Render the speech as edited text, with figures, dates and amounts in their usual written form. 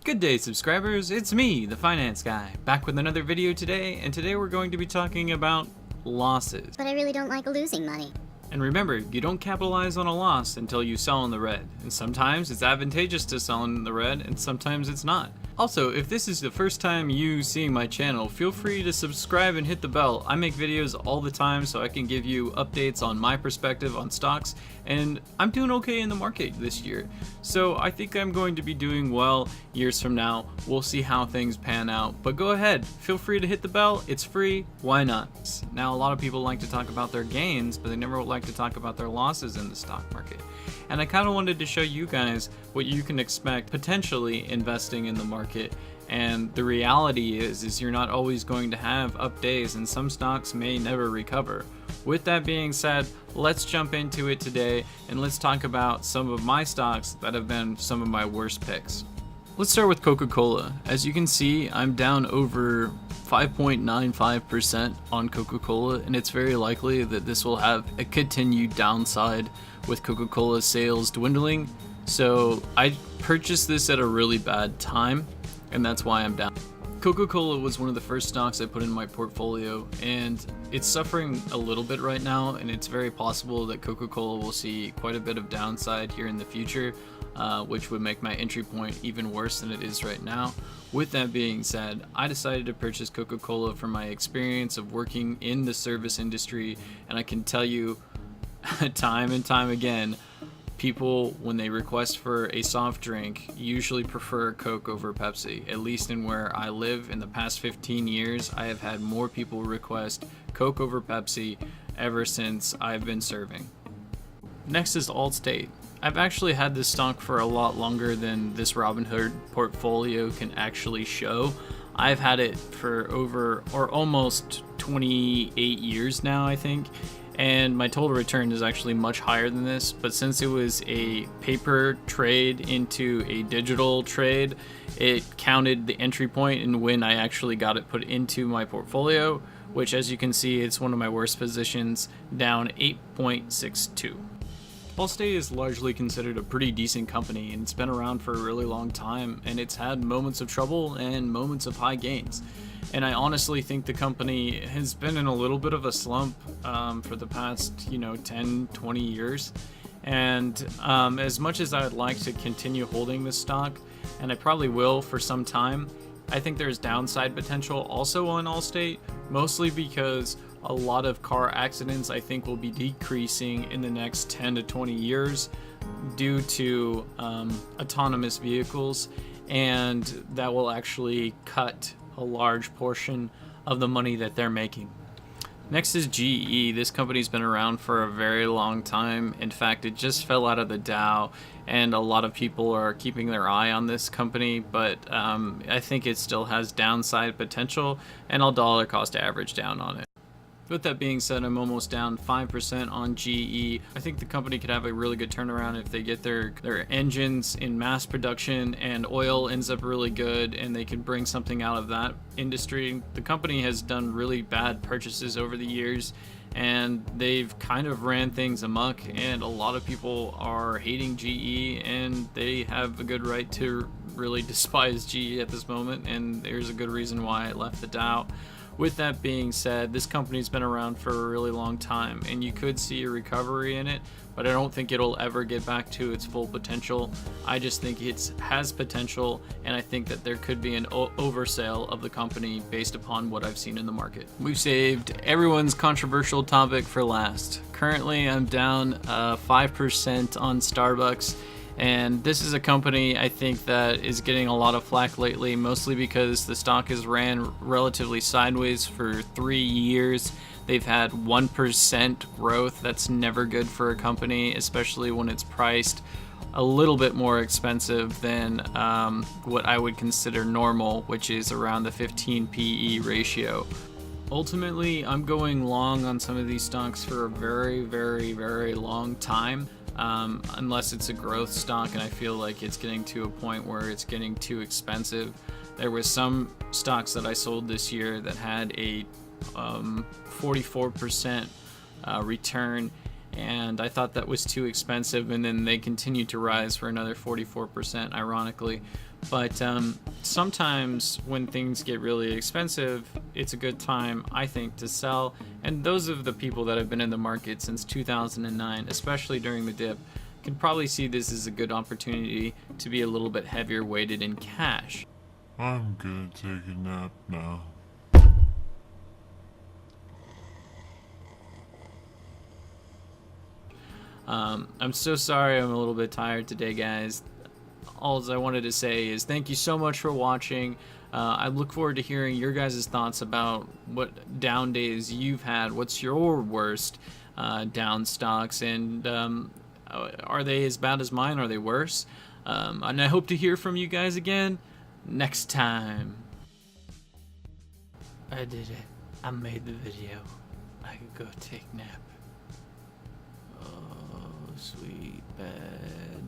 Good day, subscribers. It's me, the finance guy, back with another video today, and today we're going to be talking about losses. But I really don't like losing money. And remember, you don't capitalize on a loss until you sell in the red. And sometimes it's advantageous to sell in the red, and sometimes it's not. Also, if this is the first time you seeing my channel, feel free to subscribe and hit the bell. I make videos all the time so I can give you updates on my perspective on stocks, and I'm doing okay in the market this year. So I think I'm going to be doing well years from now. We'll see how things pan out. But go ahead, feel free to hit the bell. It's free. Why not? Now, a lot of people like to talk about their gains, but they never like to talk about their losses in the stock market. And I kind of wanted to show you guys what you can expect potentially investing in the market. And the reality is you're not always going to have up days, and some stocks may never recover. With that being said, let's jump into it today and let's talk about some of my stocks that have been some of my worst picks. Let's start with Coca-Cola. As you can see, I'm down over 5.95% on Coca-Cola, and it's very likely that this will have a continued downside with Coca-Cola sales dwindling. So I purchased this at a really bad time, and that's why I'm down. Coca-Cola was one of the first stocks I put in my portfolio, and it's suffering a little bit right now, and it's very possible that Coca-Cola will see quite a bit of downside here in the future, which would make my entry point even worse than it is right now. With that being said, I decided to purchase Coca-Cola for my experience of working in the service industry, and I can tell you time and time again, people, when they request for a soft drink, usually prefer Coke over Pepsi. At least in where I live, in the past 15 years, I have had more people request Coke over Pepsi ever since I've been serving. Next is Allstate. I've actually had this stock for a lot longer than this Robinhood portfolio can actually show. I've had it for over or almost 28 years now, I think. And my total return is actually much higher than this, but since it was a paper trade into a digital trade, it counted the entry point and when I actually got it put into my portfolio, which, as you can see, it's one of my worst positions, down 8.62. Allstate is largely considered a pretty decent company, and it's been around for a really long time, and it's had moments of trouble and moments of high gains. And I honestly think the company has been in a little bit of a slump for the past, 10, 20 years. And as much as I'd like to continue holding this stock, and I probably will for some time, I think there's downside potential also on Allstate, mostly because a lot of car accidents I think will be decreasing in the next 10 to 20 years due to autonomous vehicles, and that will actually cut a large portion of the money that they're making. Next is GE. This company's been around for a very long time. In fact, it just fell out of the Dow, and a lot of people are keeping their eye on this company, but I think it still has downside potential, and I'll dollar cost average down on it. With that being said, I'm almost down 5% on GE. I think the company could have a really good turnaround if they get their engines in mass production and oil ends up really good and they can bring something out of that industry. The company has done really bad purchases over the years, and they've kind of ran things amok, and a lot of people are hating GE, and they have a good right to really despise GE at this moment, and there's a good reason why I left the Dow. With that being said, this company's been around for a really long time, and you could see a recovery in it, but I don't think it'll ever get back to its full potential. I just think it has potential, and I think that there could be an oversale of the company based upon what I've seen in the market. We've saved everyone's controversial topic for last. Currently, I'm down 5% on Starbucks. And this is a company I think that is getting a lot of flack lately, mostly because the stock has ran relatively sideways for 3 years. They've had 1% growth. That's never good for a company, especially when it's priced a little bit more expensive than what I would consider normal, which is around the 15 PE ratio. Ultimately, I'm going long on some of these stocks for a very, very, very long time. Unless it's a growth stock and I feel like it's getting to a point where it's getting too expensive. There was some stocks that I sold this year that had a 44% return, and I thought that was too expensive, and then they continued to rise for another 44%, ironically. But sometimes when things get really expensive, it's a good time, I think, to sell. And those of the people that have been in the market since 2009, especially during the dip, can probably see this as a good opportunity to be a little bit heavier weighted in cash. I'm gonna take a nap now. I'm so sorry I'm a little bit tired today, guys. All I wanted to say is thank you so much for watching. I look forward to hearing your guys' thoughts about what down days you've had. What's your worst down stocks, and are they as bad as mine? Are they worse? And I hope to hear from you guys again next time. I did it. I made the video. I could go take a nap. Oh, sweet bed.